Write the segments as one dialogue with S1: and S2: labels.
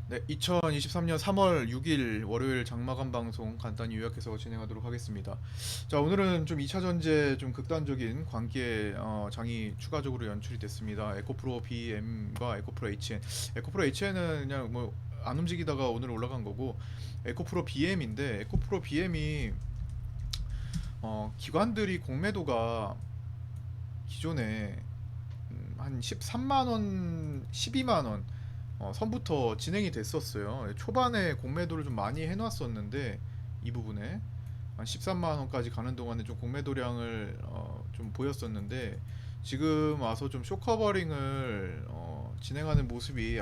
S1: 네, 2023년 3월 6일 월요일 장마감 방송 간단히 요약해서 진행하도록 하겠습니다. 자, 오늘은 좀 2차 전지에 좀 극단적인 관계 장이 추가적으로 연출이 됐습니다. 에코프로 BM과 에코프로 HN. 에코프로 HN은 그냥 뭐 안 움직이다가 오늘 올라간 거고, 에코프로 BM인데 에코프로 BM이 기관들이 공매도가 기존에 한 13만 원, 12만 원 선부터 진행이 됐었어요. 초반에 공매도를 좀 많이 해놨었는데 이 부분에 한 13만 원까지 가는 동안에 좀 공매도량을 좀 보였었는데 지금 와서 좀 쇼커버링을 진행하는 모습이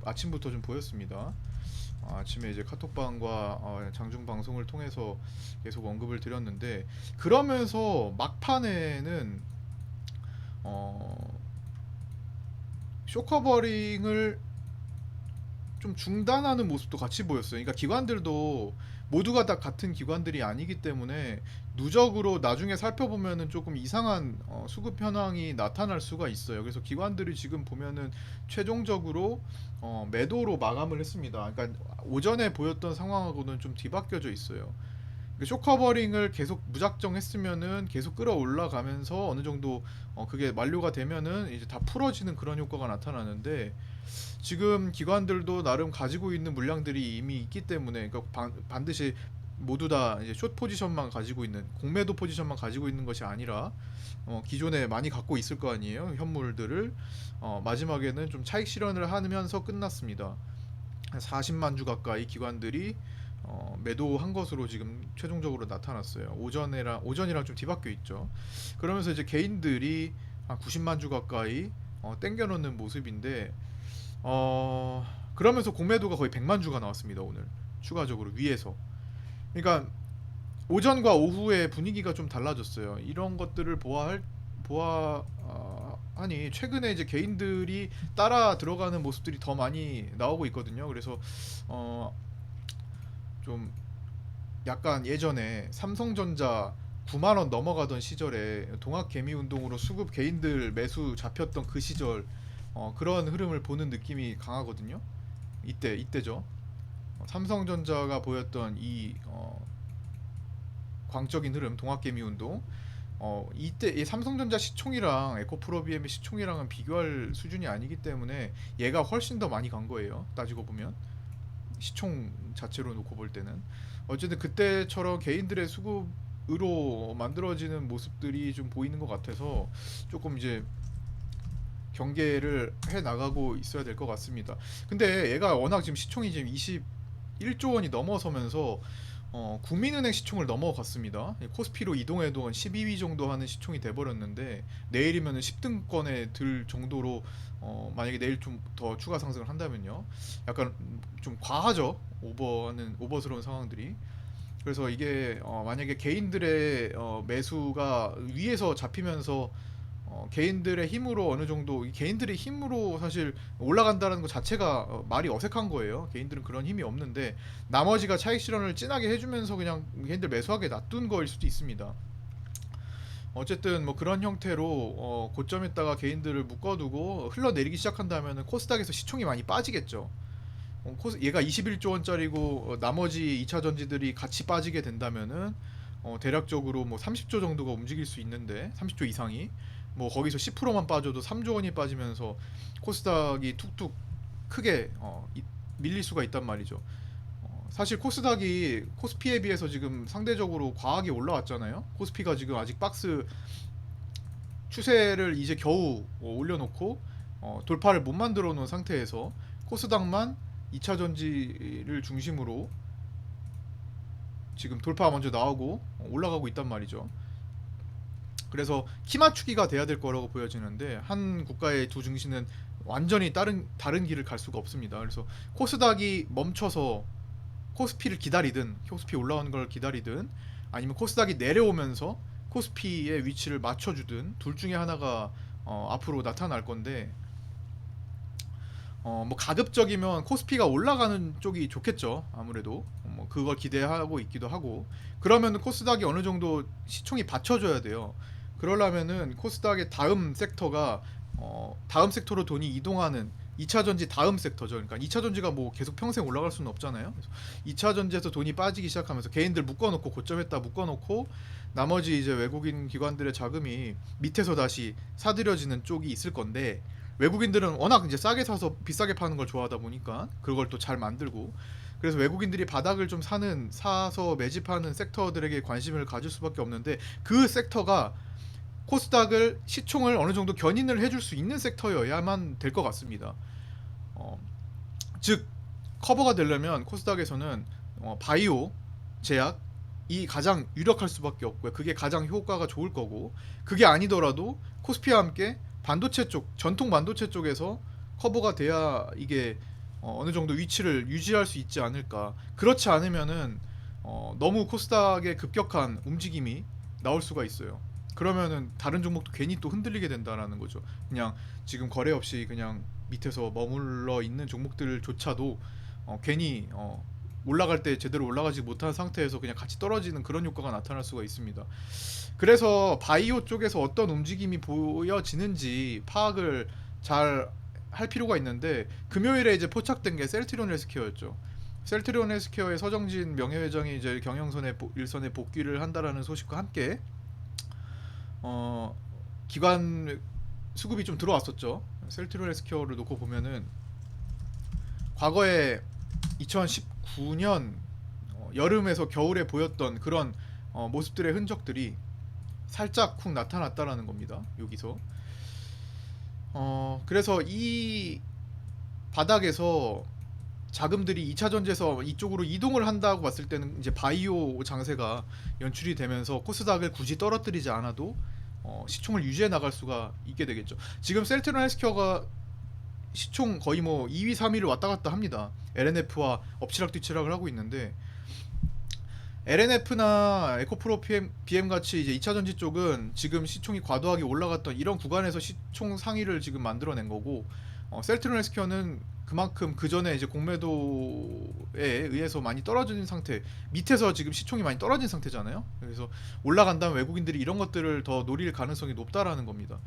S1: 아침부터 좀 보였습니다. 아침에 이제 카톡방과 장중 방송을 통해서 계속 언급을 드렸는데 그러면서 막판에는 어, 쇼커버링을 좀 중단하는 모습도 같이 보였어요. 그러니까 기관들도 모두가 다 같은 기관들이 아니기 때문에 누적으로 나중에 살펴보면은 조금 이상한 수급 현황이 나타날 수가 있어요. 그래서 기관들이 지금 보면은 최종적으로 매도로 마감을 했습니다. 그러니까 오전에 보였던 상황하고는 좀 뒤바뀌어져 있어요. 쇼커버링을 계속 무작정 했으면은 계속 끌어올라가면서 어느 정도 그게 만료가 되면은 이제 다 풀어지는 그런 효과가 나타나는데 지금 기관들도 나름 가지고 있는 물량들이 이미 있기 때문에 그러니까 반드시 모두 다 이제 숏 포지션만 가지고 있는 공매도 포지션만 가지고 있는 것이 아니라 기존에 많이 갖고 있을 거 아니에요 현물들을 마지막에는 좀 차익 실현을 하면서 끝났습니다. 한 40만 주 가까이 기관들이 매도한 것으로 지금 최종적으로 나타났어요. 오전이랑 좀 뒤바뀌어 있죠. 그러면서 이제 개인들이 한 90만 주 가까이 땡겨 놓는 모습인데 그러면서 공매도가 거의 100만 주가 나왔습니다. 오늘 추가적으로 위에서. 그러니까 오전과 오후의 분위기가 좀 달라졌어요. 이런 것들을 하니 최근에 이제 개인들이 따라 들어가는 모습들이 더 많이 나오고 있거든요. 그래서 어, 좀 약간 예전에 삼성전자 9만 원 넘어가던 시절에 동학 개미 운동으로 수급 개인들 매수 잡혔던 그 시절 그런 흐름을 보는 느낌이 강하거든요. 이때죠. 삼성전자가 보였던 이 광적인 흐름 동학 개미 운동 이때 이 삼성전자 시총이랑 에코프로비엠의 시총이랑은 비교할 수준이 아니기 때문에 얘가 훨씬 더 많이 간 거예요. 따지고 보면 시총 자체로 놓고 볼 때는 어쨌든 그때처럼 개인들의 수급으로 만들어지는 모습들이 좀 보이는 것 같아서 조금 이제 경계를 해 나가고 있어야 될 것 같습니다. 근데 얘가 워낙 지금 시총이 지금 21조 원이 넘어서면서 국민은행 시총을 넘어갔습니다. 코스피로 이동해도 한 12위 정도 하는 시총이 돼버렸는데 내일이면 10등권에 들 정도로 만약에 내일 좀 더 추가 상승을 한다면요. 약간 좀 과하죠. 오버스러운 상황들이. 그래서 이게 만약에 개인들의 매수가 위에서 잡히면서 개인들의 힘으로 어느 정도 개인들의 힘으로 사실 올라간다는 것 자체가 말이 어색한 거예요. 개인들은 그런 힘이 없는데 나머지가 차익 실현을 진하게 해주면서 그냥 개인들 매수하게 놔둔 거일 수도 있습니다. 어쨌든 뭐 그런 형태로 고점에다가 개인들을 묶어두고 흘러내리기 시작한다면 코스닥에서 시총이 많이 빠지겠죠. 얘가 21조 원짜리고 나머지 2차 전지들이 같이 빠지게 된다면은 대략적으로 뭐 30조 정도가 움직일 수 있는데 30조 이상이 뭐 거기서 10%만 빠져도 3조 원이 빠지면서 코스닥이 툭툭 크게 밀릴 수가 있단 말이죠. 사실 코스닥이 코스피에 비해서 지금 상대적으로 과하게 올라왔잖아요. 코스피가 지금 아직 박스 추세를 이제 겨우 올려놓고 돌파를 못 만들어 놓은 상태에서 코스닥만 2차 전지를 중심으로 지금 돌파 먼저 나오고 올라가고 있단 말이죠. 그래서 키 맞추기가 돼야 될 거라고 보여지는데 한 국가의 두 증시는 완전히 다른 길을 갈 수가 없습니다. 그래서 코스닥이 멈춰서 코스피를 기다리든 코스피 올라오는 걸 기다리든 아니면 코스닥이 내려오면서 코스피의 위치를 맞춰주든 둘 중에 하나가 앞으로 나타날 건데 뭐 가급적이면 코스피가 올라가는 쪽이 좋겠죠. 아무래도 뭐 그걸 기대하고 있기도 하고 그러면 코스닥이 어느 정도 시총이 받쳐줘야 돼요. 그러려면은 코스닥의 다음 섹터가 다음 섹터로 돈이 이동하는 2차 전지 다음 섹터죠. 그러니까 2차 전지가 뭐 계속 평생 올라갈 수는 없잖아요. 그래서 2차 전지에서 돈이 빠지기 시작하면서 개인들 묶어놓고 고점했다 묶어놓고 나머지 이제 외국인 기관들의 자금이 밑에서 다시 사들여지는 쪽이 있을 건데, 외국인들은 워낙 이제 싸게 사서 비싸게 파는 걸 좋아하다 보니까 그걸 또 잘 만들고, 그래서 외국인들이 바닥을 좀 사서 매집하는 섹터들에게 관심을 가질 수밖에 없는데, 그 섹터가 코스닥을 시총을 어느 정도 견인을 해줄 수 있는 섹터여야만 될 것 같습니다. 어, 즉 커버가 되려면 코스닥에서는 바이오, 제약이 가장 유력할 수밖에 없고요. 그게 가장 효과가 좋을 거고, 그게 아니더라도 코스피와 함께 반도체 쪽, 전통 반도체 쪽에서 커버가 돼야 이게 어느 정도 위치를 유지할 수 있지 않을까. 그렇지 않으면은 너무 코스닥의 급격한 움직임이 나올 수가 있어요. 그러면은 다른 종목도 괜히 또 흔들리게 된다라는 거죠. 그냥 지금 거래 없이 그냥 밑에서 머물러 있는 종목들조차도 괜히 올라갈 때 제대로 올라가지 못한 상태에서 그냥 같이 떨어지는 그런 효과가 나타날 수가 있습니다. 그래서 바이오 쪽에서 어떤 움직임이 보여지는지 파악을 잘 할 필요가 있는데, 금요일에 이제 포착된 게 셀트리온 헬스케어였죠. 셀트리온 헬스케어의 서정진 명예회장이 이제 경영선에 일선에 복귀를 한다라는 소식과 함께 기관 수급이 좀 들어왔었죠. 셀트리온 헬스케어를 놓고 보면은 과거에 2019년 여름에서 겨울에 보였던 그런 모습들의 흔적들이 살짝 쿵 나타났다라는 겁니다. 여기서 그래서 이 바닥에서 자금들이 2차 전지에서 이쪽으로 이동을 한다고 봤을 때는 이제 바이오 장세가 연출이 되면서 코스닥을 굳이 떨어뜨리지 않아도 시총을 유지해 나갈 수가 있게 되겠죠. 지금 셀트리온 헬스케어가 시총 거의 뭐 2위, 3위를 왔다 갔다 합니다. LNF와 엎치락뒤치락을 하고 있는데, LNF나 에코프로 BM 같이 이제 2차 전지 쪽은 지금 시총이 과도하게 올라갔던 이런 구간에서 시총 상위를 지금 만들어낸 거고, 셀트리온 헬스케어는 그만큼 그 전에 이제 공매도에 의해서 많이 떨어진 상태, 밑에서 지금 시총이 많이 떨어진 상태잖아요. 그래서 올라간다면 외국인들이 이런 것들을 더 노릴 가능성이 높다라는 겁니다.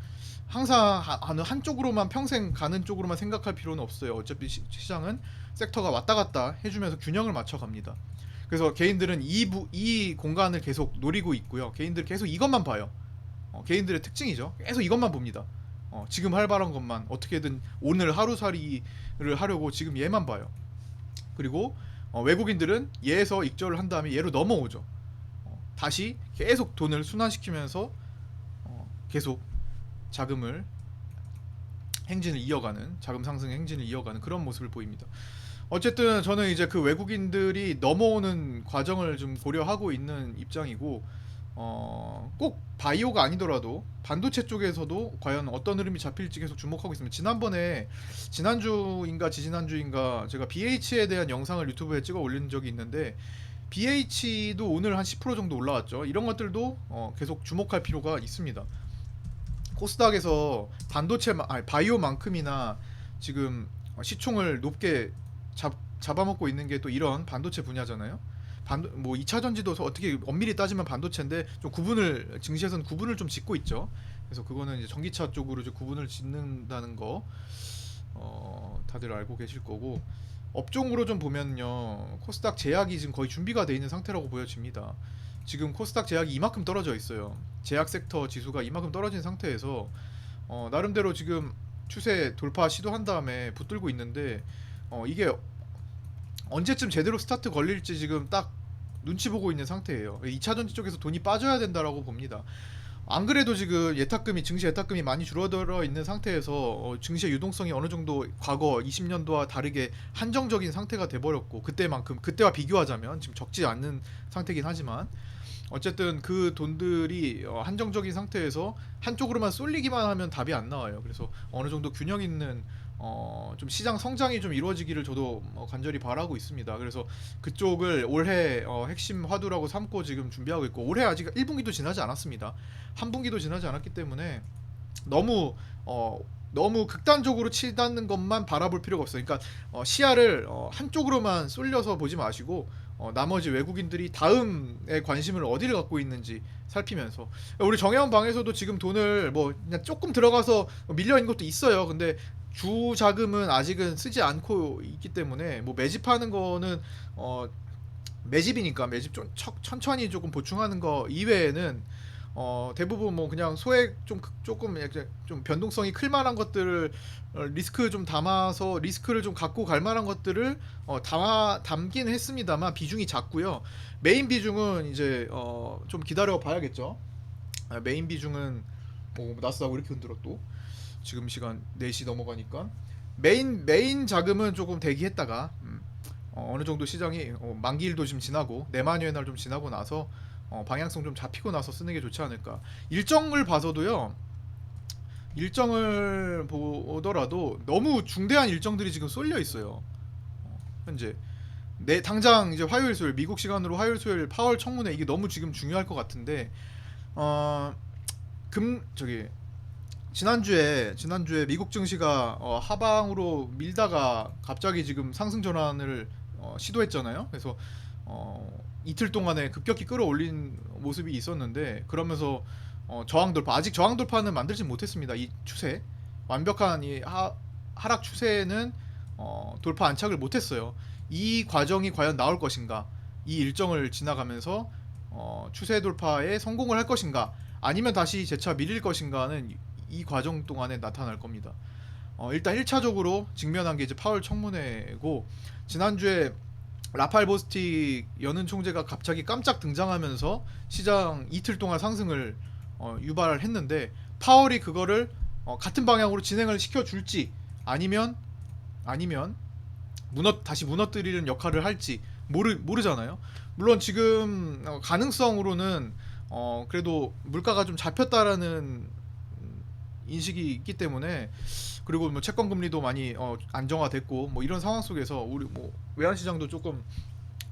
S1: 항상 한쪽으로만 평생 가는 쪽으로만 생각할 필요는 없어요. 어차피 시장은 섹터가 왔다 갔다 해주면서 균형을 맞춰갑니다. 그래서 개인들은 이 공간을 계속 노리고 있고요. 개인들 계속 이것만 봐요. 개인들의 특징이죠. 계속 이것만 봅니다. 지금 활발한 것만 어떻게든 오늘 하루살이를 하려고 지금 얘만 봐요. 그리고 외국인들은 얘에서 익절을 한 다음에 얘로 넘어오죠. 다시 계속 돈을 순환시키면서 계속 자금을 행진을 이어가는, 자금 상승 행진을 이어가는 그런 모습을 보입니다. 어쨌든 저는 이제 그 외국인들이 넘어오는 과정을 좀 고려하고 있는 입장이고, 꼭 바이오가 아니더라도 반도체 쪽에서도 과연 어떤 흐름이 잡힐지 계속 주목하고 있습니다. 지난주인가 지지난주인가 제가 BH에 대한 영상을 유튜브에 찍어 올린 적이 있는데, BH도 오늘 한 10% 정도 올라왔죠. 이런 것들도 계속 주목할 필요가 있습니다. 코스닥에서 바이오만큼이나 지금 시총을 높게 잡아먹고 있는 게 또 이런 반도체 분야잖아요. 뭐 2차 전지도 어떻게 엄밀히 따지면 반도체인데 좀 증시에서는 구분을 좀 짓고 있죠. 그래서 그거는 이제 전기차 쪽으로 이제 구분을 짓는다는 거 다들 알고 계실 거고, 업종으로 좀 보면요, 코스닥 제약이 지금 거의 준비가 돼 있는 상태라고 보여집니다. 지금 코스닥 제약이 이만큼 떨어져 있어요. 제약 섹터 지수가 이만큼 떨어진 상태에서 나름대로 지금 추세 돌파 시도한 다음에 붙들고 있는데, 이게 언제쯤 제대로 스타트 걸릴지 지금 딱 눈치 보고 있는 상태예요. 2차 전지 쪽에서 돈이 빠져야 된다라고 봅니다. 안 그래도 지금 증시 예탁금이 많이 줄어들어 있는 상태에서 증시의 유동성이 어느 정도 과거 20년도와 다르게 한정적인 상태가 돼버렸고, 그때와 비교하자면 지금 적지 않는 상태긴 하지만 어쨌든 그 돈들이 한정적인 상태에서 한쪽으로만 쏠리기만 하면 답이 안 나와요. 그래서 어느 정도 균형 있는 좀 시장 성장이 좀 이루어지기를 저도 간절히 바라고 있습니다. 그래서 그쪽을 올해 핵심 화두라고 삼고 지금 준비하고 있고, 올해 아직 1분기도 지나지 않았습니다. 한 분기도 지나지 않았기 때문에 너무 극단적으로 치닫는 것만 바라볼 필요가 없어요. 그러니까 시야를 한쪽으로만 쏠려서 보지 마시고 나머지 외국인들이 다음에 관심을 어디를 갖고 있는지 살피면서, 우리 정혜원 방에서도 지금 돈을 뭐 그냥 조금 들어가서 밀려 있는 것도 있어요. 근데 주 자금은 아직은 쓰지 않고 있기 때문에 뭐 매집하는 거는 매집이니까 매집 좀 천천히 조금 보충하는 거 이외에는 대부분 뭐 그냥 소액 좀 조금 이렇게 좀 변동성이 클 만한 것들을 리스크 좀 담아서 리스크를 좀 갖고 갈 만한 것들을 담긴 했습니다만 비중이 작고요. 메인 비중은 이제 좀 기다려 봐야겠죠. 메인 비중은 나스닥 왜 이렇게 흔들어 또 지금 시간 4시 넘어가니까 메인 자금은 조금 대기했다가 어느 정도 시장이 만기일도 좀 지나고 내만여의 날 좀 지나고 나서 방향성 좀 잡히고 나서 쓰는 게 좋지 않을까. 일정을 봐서도요. 일정을 보더라도 너무 중대한 일정들이 지금 쏠려 있어요. 현재 당장 이제 화요일 수요일 미국 시간으로 화요일 수요일 파월 청문회 이게 너무 지금 중요할 것 같은데 어, 저기 지난주에 미국 증시가 하방으로 밀다가 갑자기 지금 상승 전환을 시도했잖아요. 그래서 이틀 동안에 급격히 끌어올린 모습이 있었는데 그러면서 저항 돌파 아직 저항 돌파는 만들지 못했습니다. 이 추세 완벽한 이 하락 추세는 돌파 안착을 못했어요. 이 과정이 과연 나올 것인가? 이 일정을 지나가면서 추세 돌파에 성공을 할 것인가? 아니면 다시 재차 밀릴 것인가는 이 과정 동안에 나타날 겁니다. 일단 1차적으로 직면한 게 이제 파월 청문회고 지난주에 라팔 보스틱 연은 총재가 갑자기 깜짝 등장하면서 시장 이틀 동안 상승을 유발했는데 파월이 그거를 같은 방향으로 진행을 시켜줄지 아니면 다시 무너뜨리는 역할을 할지 모르잖아요. 물론 지금 가능성으로는 그래도 물가가 좀 잡혔다라는 인식이 있기 때문에 그리고 뭐 채권 금리도 많이 안정화됐고 뭐 이런 상황 속에서 우리 뭐 외환 시장도 조금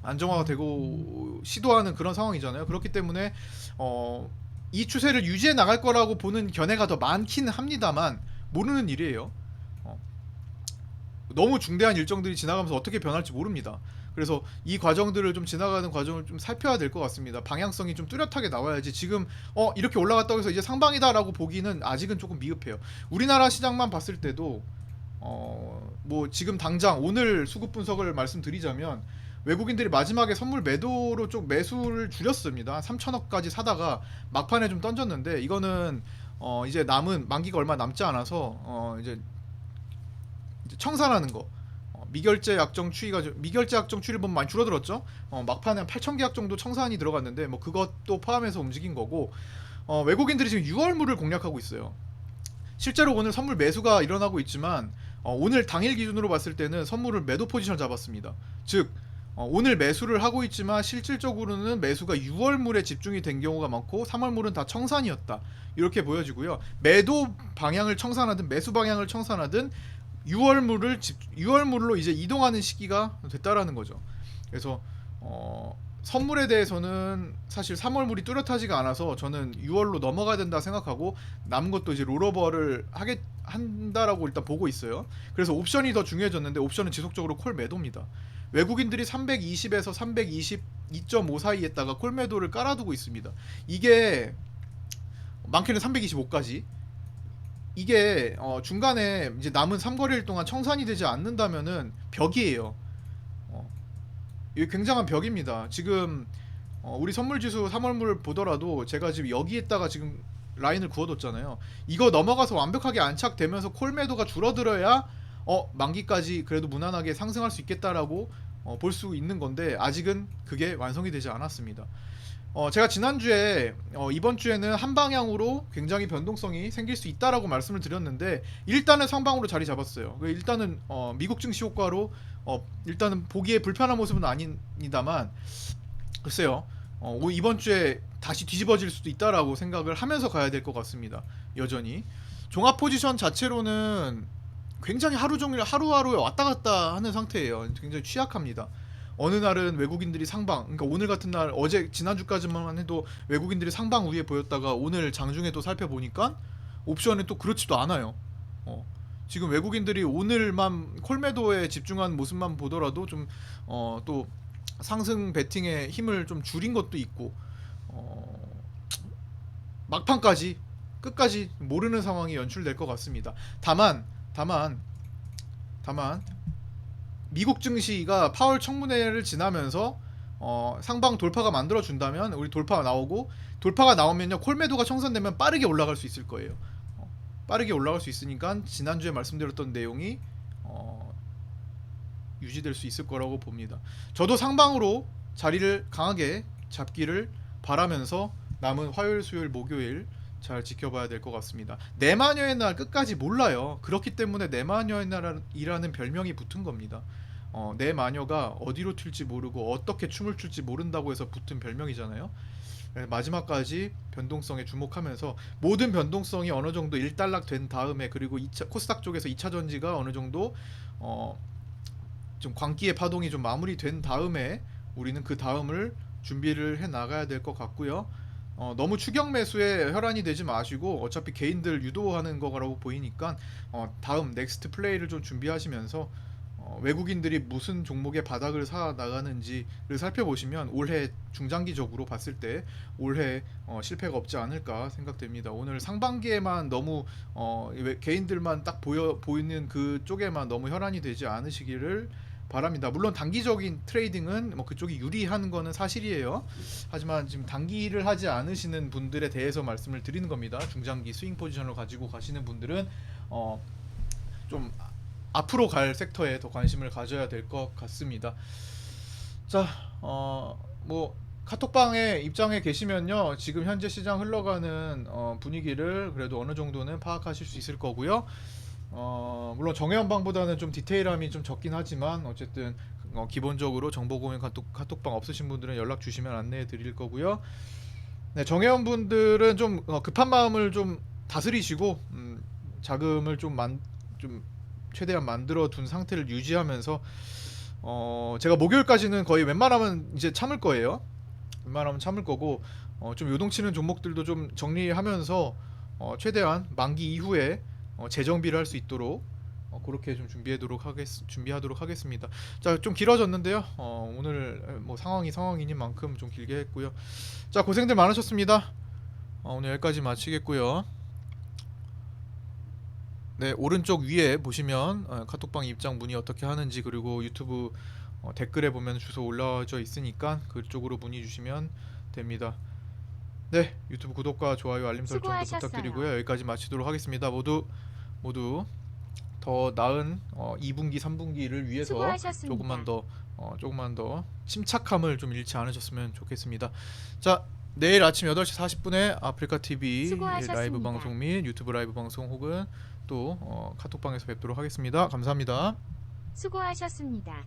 S1: 안정화가 되고 시도하는 그런 상황이잖아요. 그렇기 때문에 이 추세를 유지해 나갈 거라고 보는 견해가 더 많긴 합니다만 모르는 일이에요. 어, 너무 중대한 일정들이 지나가면서 어떻게 변할지 모릅니다. 그래서 이 과정들을 좀 지나가는 과정을 좀 살펴야 될 것 같습니다. 방향성이 좀 뚜렷하게 나와야지 지금 이렇게 올라갔다고 해서 이제 상방이다라고 보기는 아직은 조금 미흡해요. 우리나라 시장만 봤을 때도 뭐 지금 당장 오늘 수급 분석을 말씀드리자면 외국인들이 마지막에 선물 매도로 좀 매수를 줄였습니다. 3천억까지 사다가 막판에 좀 던졌는데 이거는 이제 남은 만기가 얼마 남지 않아서 이제 청산하는 거 미결제 약정 추이를 보면 많이 줄어들었죠. 막판에 한 8천 계약 정도 청산이 들어갔는데 뭐 그것도 포함해서 움직인 거고 외국인들이 지금 6월물을 공략하고 있어요. 실제로 오늘 선물 매수가 일어나고 있지만 오늘 당일 기준으로 봤을 때는 선물을 매도 포지션 잡았습니다. 즉 오늘 매수를 하고 있지만 실질적으로는 매수가 6월물에 집중이 된 경우가 많고 3월물은 다 청산이었다. 이렇게 보여지고요. 매도 방향을 청산하든 매수 방향을 청산하든 6월물로 이제 이동하는 시기가 됐다라는 거죠. 그래서 선물에 대해서는 사실 3월물이 뚜렷하지가 않아서 저는 6월로 넘어가야 된다 생각하고 남은 것도 이제 롤오버를 한다라고 일단 보고 있어요. 그래서 옵션이 더 중요해졌는데 옵션은 지속적으로 콜 매도입니다. 외국인들이 320에서 322.5 사이에다가 콜 매도를 깔아두고 있습니다. 이게 많게는 325까지 이게 중간에 이제 남은 3거래일 동안 청산이 되지 않는다면은 벽이에요. 이게 굉장한 벽입니다. 지금 우리 선물지수 3월물 보더라도 제가 지금 여기에다가 지금 라인을 그어뒀잖아요. 이거 넘어가서 완벽하게 안착되면서 콜 매도가 줄어들어야 만기까지 그래도 무난하게 상승할 수 있겠다라고 볼 수 있는 건데 아직은 그게 완성이 되지 않았습니다. 제가 지난주에 이번 주에는 한 방향으로 굉장히 변동성이 생길 수 있다라고 말씀을 드렸는데 일단은 상방으로 자리 잡았어요. 일단은 미국 증시 효과로 일단은 보기에 불편한 모습은 아닙니다만 글쎄요. 이번 주에 다시 뒤집어질 수도 있다라고 생각을 하면서 가야 될 것 같습니다. 여전히 종합 포지션 자체로는 굉장히 하루 종일 하루하루에 왔다 갔다 하는 상태예요. 굉장히 취약합니다. 어느 날은 외국인들이 상방, 그러니까 오늘 같은 날 지난주까지만 해도 외국인들이 상방 위에 보였다가 오늘 장중에 또 살펴보니까 옵션에 또 그렇지도 않아요. 지금 외국인들이 오늘만 콜매도에 집중한 모습만 보더라도 좀 또 상승 베팅의 힘을 좀 줄인 것도 있고 막판까지 끝까지 모르는 상황이 연출될 것 같습니다. 다만 다만 미국 증시가 파월 청문회를 지나면서 상방 돌파가 만들어 준다면 우리 돌파가 나오고 돌파가 나오면요 콜매도가 청산되면 빠르게 올라갈 수 있을 거예요. 빠르게 올라갈 수 있으니까 지난주에 말씀드렸던 내용이 유지될 수 있을 거라고 봅니다. 저도 상방으로 자리를 강하게 잡기를 바라면서 남은 화요일, 수요일, 목요일 잘 지켜봐야 될 것 같습니다. 내마녀의 날 끝까지 몰라요. 그렇기 때문에 내마녀의 날이라는 별명이 붙은 겁니다. 내 마녀가 어디로 튈지 모르고 어떻게 춤을 출지 모른다고 해서 붙은 별명이잖아요. 마지막까지 변동성에 주목하면서 모든 변동성이 어느 정도 일단락된 다음에 그리고 코스닥 쪽에서 2차 전지가 어느 정도 좀 광기의 파동이 좀 마무리된 다음에 우리는 그 다음을 준비를 해 나가야 될 것 같고요. 너무 추격 매수에 혈안이 되지 마시고 어차피 개인들 유도하는 거라고 보이니까 다음 넥스트 플레이를 좀 준비하시면서 외국인들이 무슨 종목의 바닥을 사 나가는지를 살펴보시면 올해 중장기적으로 봤을 때 올해 실패가 없지 않을까 생각됩니다. 오늘 상반기에만 너무 개인들만 딱 보이는 그쪽에만 너무 혈안이 되지 않으시기를 바랍니다. 물론 단기적인 트레이딩은 뭐 그쪽이 유리한 거는 사실이에요. 하지만 지금 단기를 하지 않으시는 분들에 대해서 말씀을 드리는 겁니다. 중장기 스윙 포지션을 가지고 가시는 분들은 좀 앞으로 갈 섹터에 더 관심을 가져야 될 것 같습니다. 자, 뭐 카톡방에 입장해 계시면요, 지금 현재 시장 흘러가는 분위기를 그래도 어느 정도는 파악하실 수 있을 거고요. 물론 정혜원방보다는 좀 디테일함이 좀 적긴 하지만 어쨌든 기본적으로 정보 공유 카톡방 없으신 분들은 연락 주시면 안내해 드릴 거고요. 네, 정혜원 분들은 좀 급한 마음을 좀 다스리시고 자금을 좀 최대한 만들어 둔 상태를 유지하면서 제가 목요일까지는 거의 웬만하면 이제 참을 거예요. 웬만하면 참을 거고 좀 요동치는 종목들도 좀 정리하면서 최대한 만기 이후에 재정비를 할 수 있도록 그렇게 좀 준비하도록 하겠습니다. 자, 좀 길어졌는데요. 오늘 뭐 상황이니만큼 좀 길게 했고요. 자, 고생들 많으셨습니다. 오늘 여기까지 마치겠고요. 네, 오른쪽 위에 보시면 카톡방 입장 문의 어떻게 하는지 그리고 유튜브 댓글에 보면 주소 올라져 있으니까 그쪽으로 문의 주시면 됩니다. 네, 유튜브 구독과 좋아요, 알림 설정도 부탁드리고요. 여기까지 마치도록 하겠습니다. 모두 더 나은 2분기, 3분기를 위해서 조금만 더 침착함을 좀 잃지 않으셨으면 좋겠습니다. 자, 내일 아침 8시 40분에 아프리카 TV 라이브 방송 및 유튜브 라이브 방송 혹은 또 카톡방에서 뵙도록 하겠습니다. 감사합니다.
S2: 수고하셨습니다.